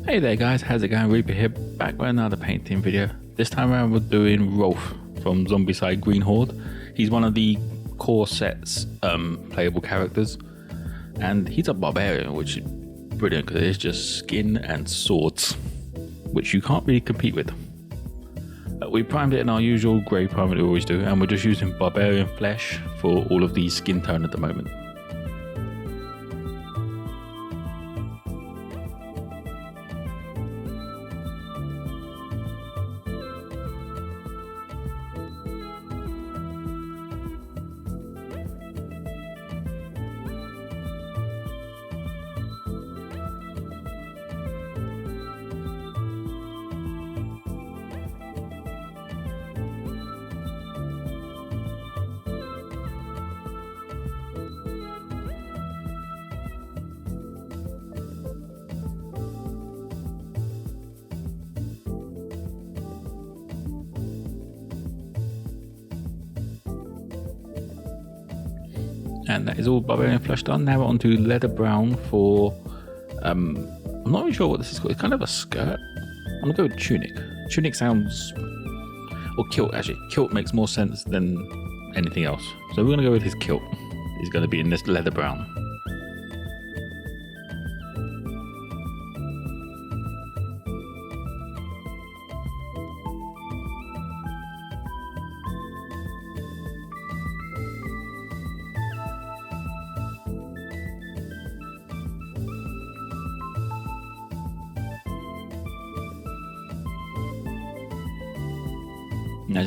Hey there guys, how's it going? Reaper here, back with another painting video. This time around we're doing Rolf from Zombicide Green Horde. He's one of the core set's playable characters, and he's a barbarian, which is brilliant because it's just skin and swords, which you can't really compete with. We primed it in our usual grey prime that we always do, and we're just using barbarian flesh for all of the skin tone at the moment. And that is all barbarian flesh done. Now we're on to leather brown for I'm not really sure what this is called. It's kind of a skirt. I'm gonna go with tunic. Tunic sounds, or kilt actually. Kilt makes more sense than anything else. So we're gonna go with his kilt. He's gonna be in this leather brown.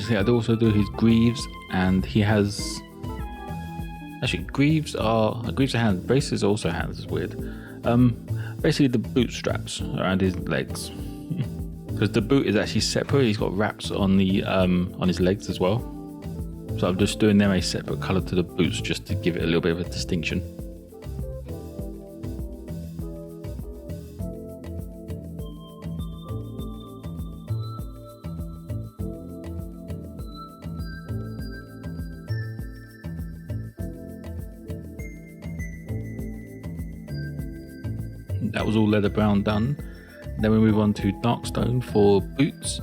I'd also do his greaves, and he has actually greaves are hands. Braces are also hands. It's weird. Basically the boot straps around his legs, because the boot is actually separate. He's got wraps on the on his legs as well. So I'm just doing them a separate color to the boots just to give it a little bit of a distinction. That was all leather brown done. Then we move on to dark stone for boots.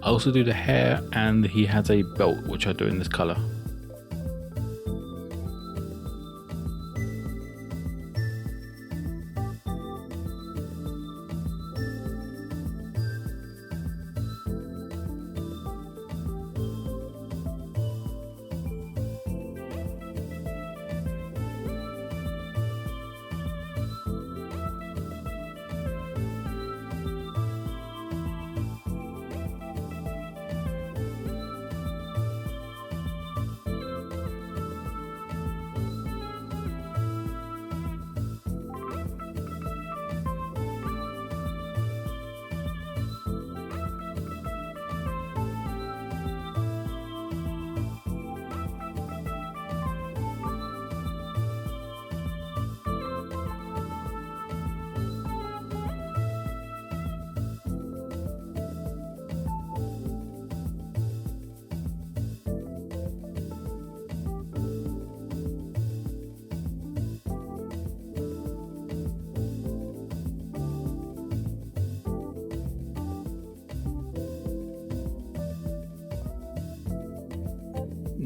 I also do the hair, and he has a belt which I do in this color.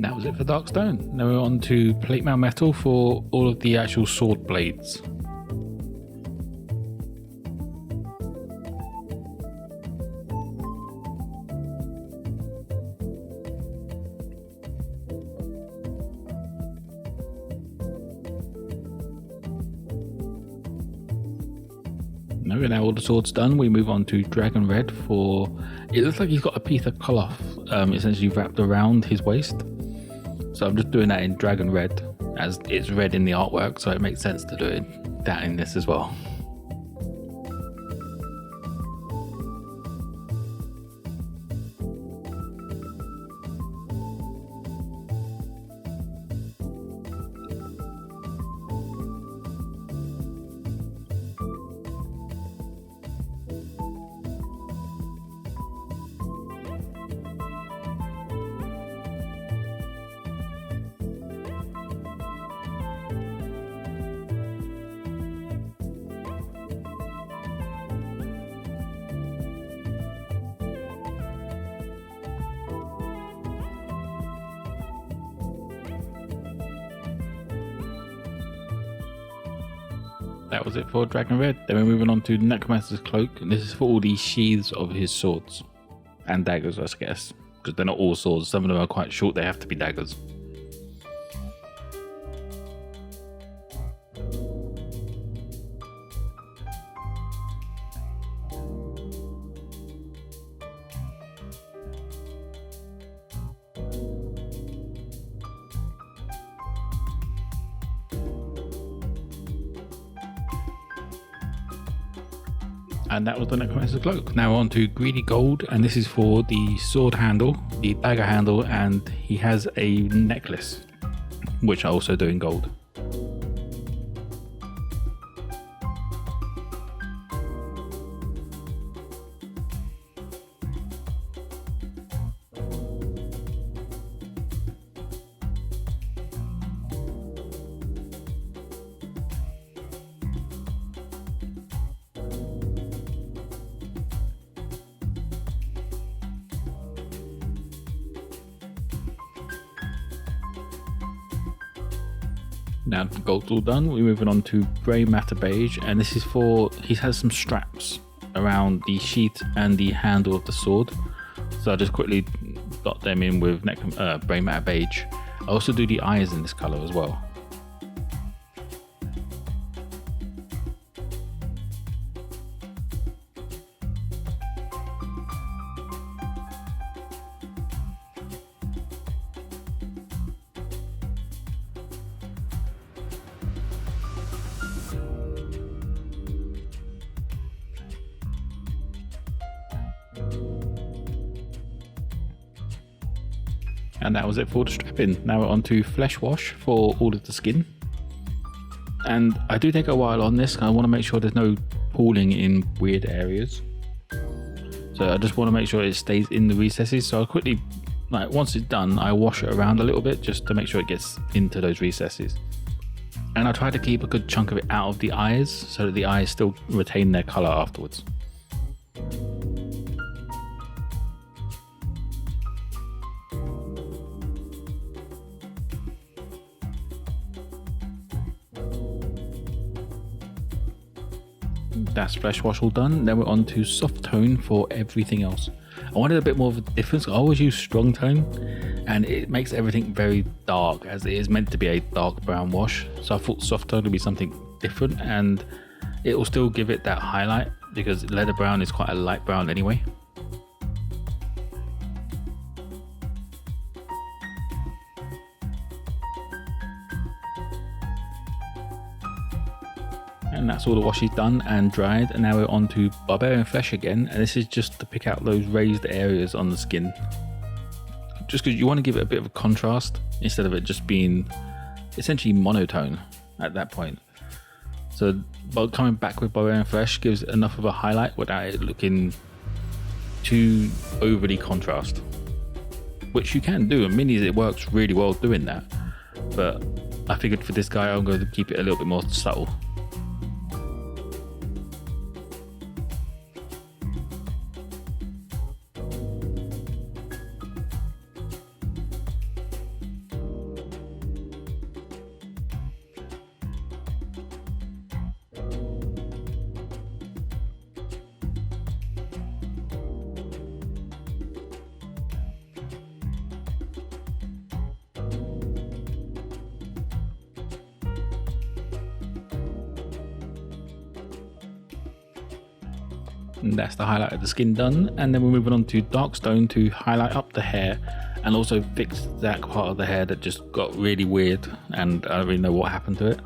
That was it for dark stone. Now we're on to plate mail metal for all of the actual sword blades. Now all the swords done, we move on to dragon red for, it looks like he's got a piece of cloth essentially wrapped around his waist. So I'm just doing that in dragon red, as it's red in the artwork, so it makes sense to do that in this as well. That was it for Dragon Red. Then we're moving on to Necromancer's Cloak, and this is for all the sheaths of his swords and daggers, I guess, because they're not all swords. Some of them are quite short, they have to be daggers. And that was the Necromancer's Cloak. Now on to Greedy Gold, and this is for the sword handle, the dagger handle, and he has a necklace, which I also do in gold. Now the gold's all done, we're moving on to Grey Matter Beige, and this is for, he has some straps around the sheath and the handle of the sword. So I just quickly dot them in with Grey Matter Beige. I also do the eyes in this colour as well. And that was it for the strapping. Now we're on to Flesh Wash for all of the skin. And I do take a while on this. I want to make sure there's no pooling in weird areas. So I just want to make sure it stays in the recesses. So I'll quickly, like once it's done, I wash it around a little bit just to make sure it gets into those recesses. And I try to keep a good chunk of it out of the eyes so that the eyes still retain their colour afterwards. That's Flesh Wash all done. Then we're on to Soft Tone for everything else. I wanted a bit more of a difference. I always use Strong Tone and it makes everything very dark, as it is meant to be a dark brown wash. So I thought Soft Tone would be something different, and it will still give it that highlight because Leather Brown is quite a light brown anyway. And that's all the washes done and dried, and now we're on to Barbarian Flesh again, and this is just to pick out those raised areas on the skin, just because you want to give it a bit of a contrast instead of it just being essentially monotone at that point. So coming back with Barbarian Flesh gives enough of a highlight without it looking too overly contrast, which you can do in minis. It works really well doing that, but I figured for this guy I'm going to keep it a little bit more subtle. And that's the highlight of the skin done, and then we're moving on to Darkstone to highlight up the hair and also fix that part of the hair that just got really weird and I don't really know what happened to it,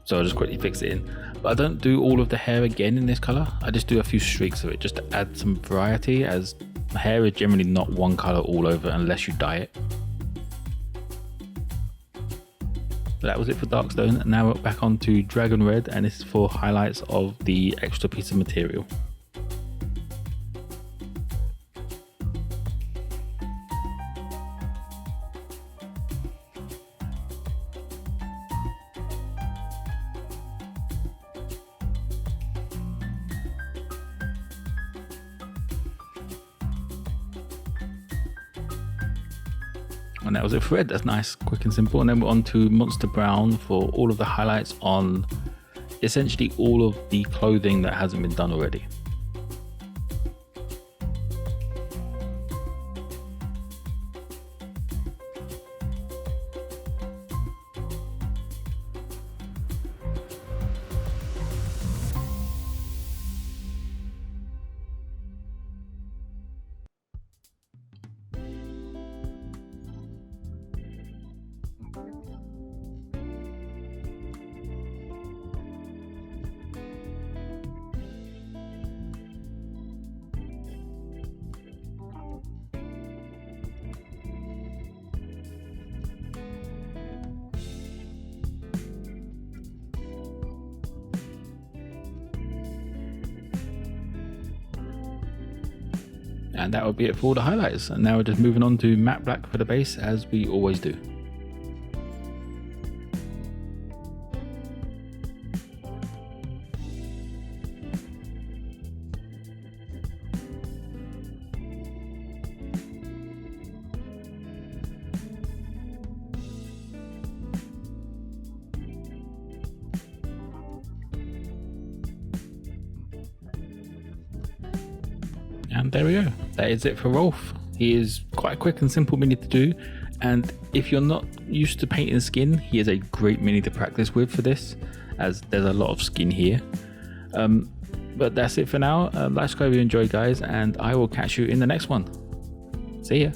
so I'll just quickly fix it in. But I don't do all of the hair again in this colour, I just do a few streaks of it just to add some variety, as hair is generally not one colour all over unless you dye it. But that was it for Darkstone, and now we're back on to Dragon Red, and this is for highlights of the extra piece of material. And that was it for red. That's nice, quick and simple. And then we're on to Monster Brown for all of the highlights on essentially all of the clothing that hasn't been done already. And that would be it for all the highlights. And now we're just moving on to matte black for the base, as we always do. And there we go. That is it for Rolf. He is quite a quick and simple mini to do, and if you're not used to painting skin, he is a great mini to practice with for this, as there's a lot of skin here. But that's it for now. Like, subscribe if you enjoyed, guys, and I will catch you in the next one. See ya.